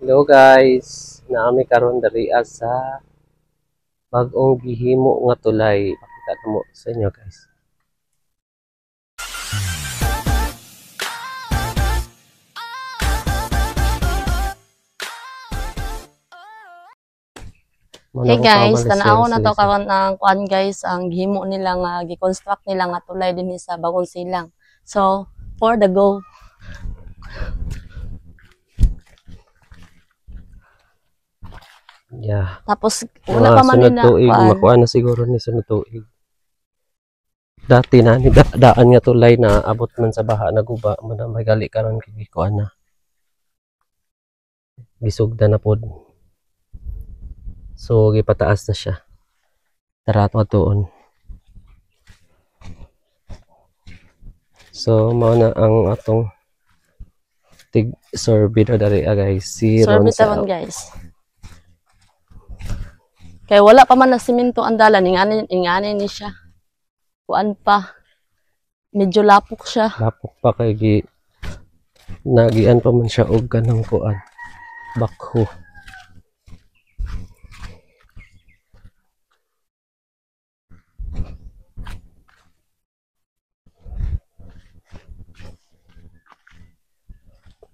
Hello guys, naami karon diri sa bag-ong gihimo nga tulay. Pakita mo sa inyo guys. Hey guys, tanaw na to karon ang kuan guys, ang gihimo nila nga gi-construct nila nga tulay dinhi sa Bagong Silang. So, for the go. Yeah. Tapos wala pa man nila makuha na siguro ni sunod tuig. Dati na ni daan nga tulay na abot man sa baha naguba man may gali karon kay kuan na. Gisugda na pod. So gipataas na siya. Tara tuon. So mao na ang atong tig sorbet dari guys. Si Ron guys. Kay wala pa man na semento ang dalan, ingani ni siya. Kuan pa. Medyo lapok siya. Lapok pa kay nagian pa man siya og kanang kuan. Bakho.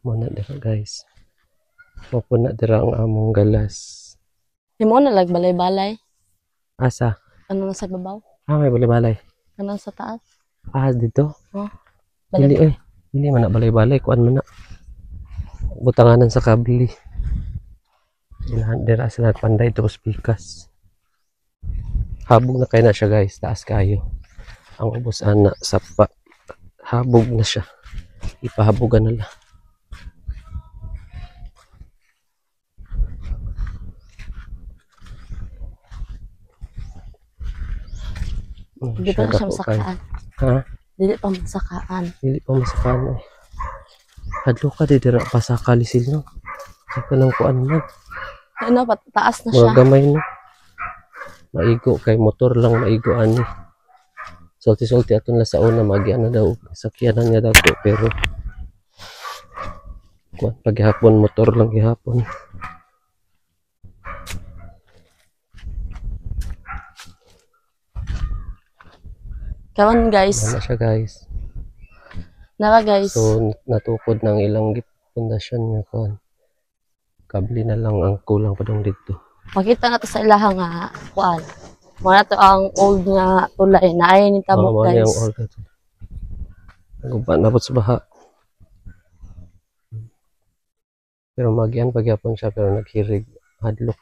Muna dira guys. Mapuna dira ang among galas. Di mo na balay-balay. Asa? Ano na sa babaw? May balay-balay. Ano sa taas? Dito? Oh. Dili Dili man na balay-balay. Kuan man na. Butanganan sa kabli. Dira sila panday tapos pikas. Habog na kayo na siya guys. Taas kayo. Ang ubos ana sapa. Habog na siya. Ipahabogan na lang. Hindi pa siya masakaan. Ha? Dili pa masakaan. Dili pa masakaan eh. Hadlo ka dira pa sa kalisil no. Sa kanang kuan man. Ano pa taas na siya. Mga gamay no. Maigo kay motor lang maigo ani. Sulti-sulti aton la sa una magian na daw sakyanan nga dako pero kuan paghapon motor lang gihapon. Karon guys. Ano siya guys? Nara guys. So natukod ng ilang pundasyon nga kuan. Kabli na lang ang kulang pa dong dito. Makita na to sa ilahang nga kuan. Muna to ang old nga tulay na ay ni tabok guys. Yung old ito. Naguba na po sa baha. Pero magian pagyapon siya pero naghirig hadlok.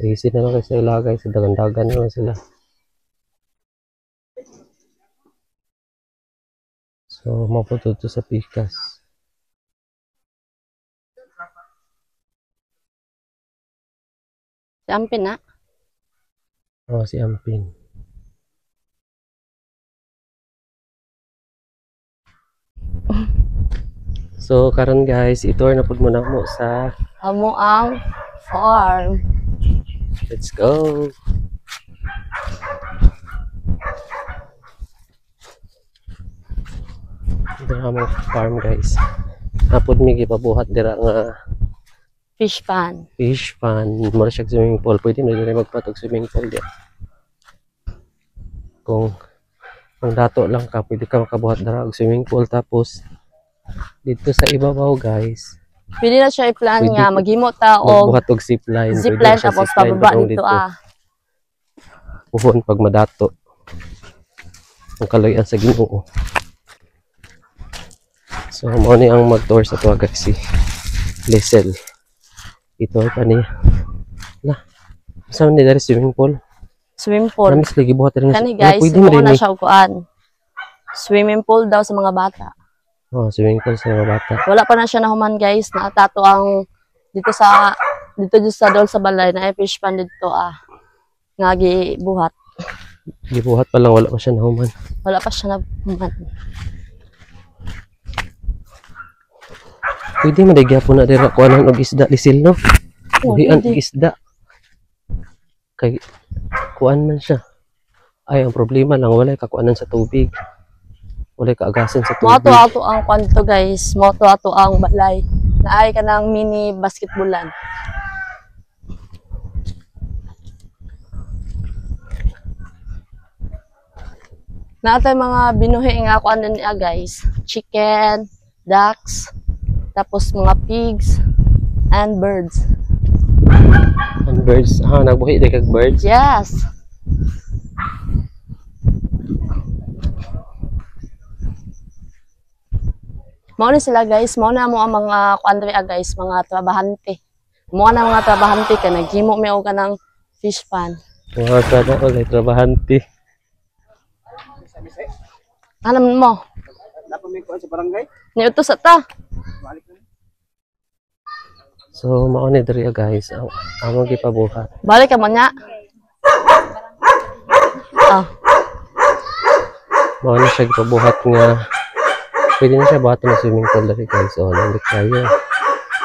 Easy na lang kasi sila guys, dagan-dagan na lang sila. So maputo to sa pikas. Si Ampin na? Si Ampin. So karon guys, itour na pud muna mo sa amo ang farm. Let's go. Dira mo farm guys. Hapon mi gipabuhat dira nga Fish pan. Fish pan. Mura siya swimming pool. Pwede mo dira magpatog swimming pool dira. Kung dato lang ka, pwede ka makabuhat dira og swimming pool tapos dito sa ibabaw guys. Pwede na siya i-plan nga maghimo ta og magbuhat og zipline. Zipline tapos pababa dito Puhon pag madato. Ang kaloyan sa Ginoo. So mo ni ang mag-tour sa tuwa guys si Lisel. Ito pa niya. Saan ni dari swimming pool? Swimming pool. Namis lagi buhat rin. Kani guys, mo na siya kuan. Swimming pool daw sa mga bata. Swimming pool sa mga bata. Wala pa na siya nahuman guys. Naatato ang dito sa dol sa balay na fish pan dito nga gibuhat. Gibuhat pa lang, wala pa siya nahuman. Wala pa siya nahuman. Pwede man gyapon na dira kuanan og isda Lisil no. Dian isda. Kay kuan man siya. Ay, ang problema lang, wala kakuanan sa tubig. Wala kaagasan sa Mo tubig. ato ang kwanto guys, mo ato ang balay. Naay ka ng mini basketballan. Naatay mga binuhi nga kuan din niya guys. Chicken, ducks, tapos mga pigs, and birds. And birds, nagbuhi di kag birds. Yes. Mao na sila guys, mao na mo ang mga kuandre guys, mga trabahante. Mao na mga trabahante kay naghimo mi og kanang fish pan. Mga kada ulit, trabahante. Alam mo? Dapat may kuha sa barangay. Ni utos ta. So, mao ni diri guys, ang among gipabuhat. Balik ka man nya. Ah, Mao na siya gipabuhat nga pwede na siya buhaton ng swimming pool diri guys. So, nandito tayo.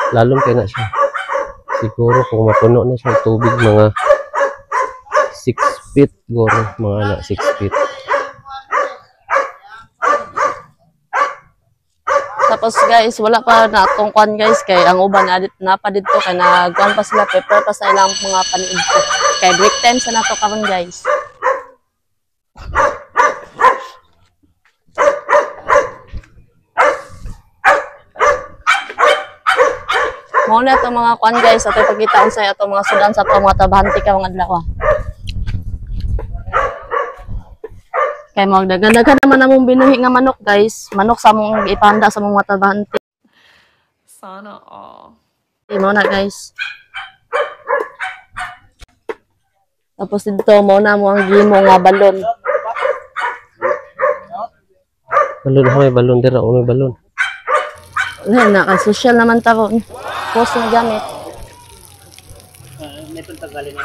Lalong kay na siya. Siguro kung mapuno na siya ng tubig mga 6 feet siguro, mga na 6 feet. tapos guys, wala pa na atong kuan guys kay ang uban adit na pa didto kay nagkuan pa sila paper pa sa ilang mga paniudto. Kay break time sa nato karon guys. Mao na itong mga kuan guys, ato ipakita unsay ato mga sudan sa ato mga trabahante karong adlaw. Kay magdagan-dagan naman namong binuhi nga manok guys. Manok sa mong ipanda sa mga trabahante. Sana all. Mao na guys. Tapos dito mao na mo ang gimo nga balon. Balon may balon dira, may balon. Wala na kay social naman taron. Post na gamit. May pagtagalin na.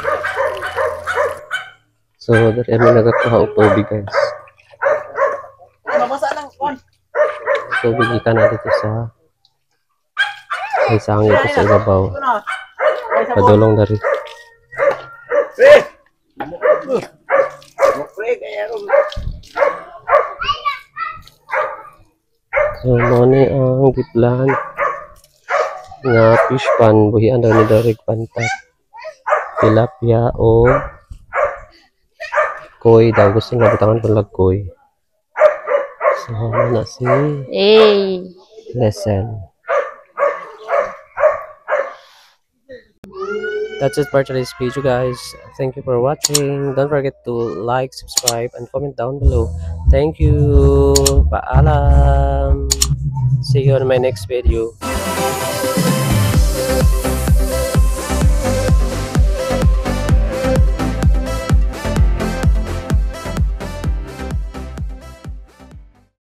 So, diri kami nagakuha og tubig guys. Mabasa lang kuan. Tubig ikan na dito sa may sangit ito sa ibabaw. Padulong dari. Pre, kaya ron. So, mo ni ang giplan nga fish pan, buhian daw ni Derek pantat. Tilapia o koi daw, gusto nga butangan pala koi. So, na si Eh. Lesson. That's it for today's video guys. Thank you for watching. Don't forget to like, subscribe, and comment down below. Thank you. Paalam. See you on my next video.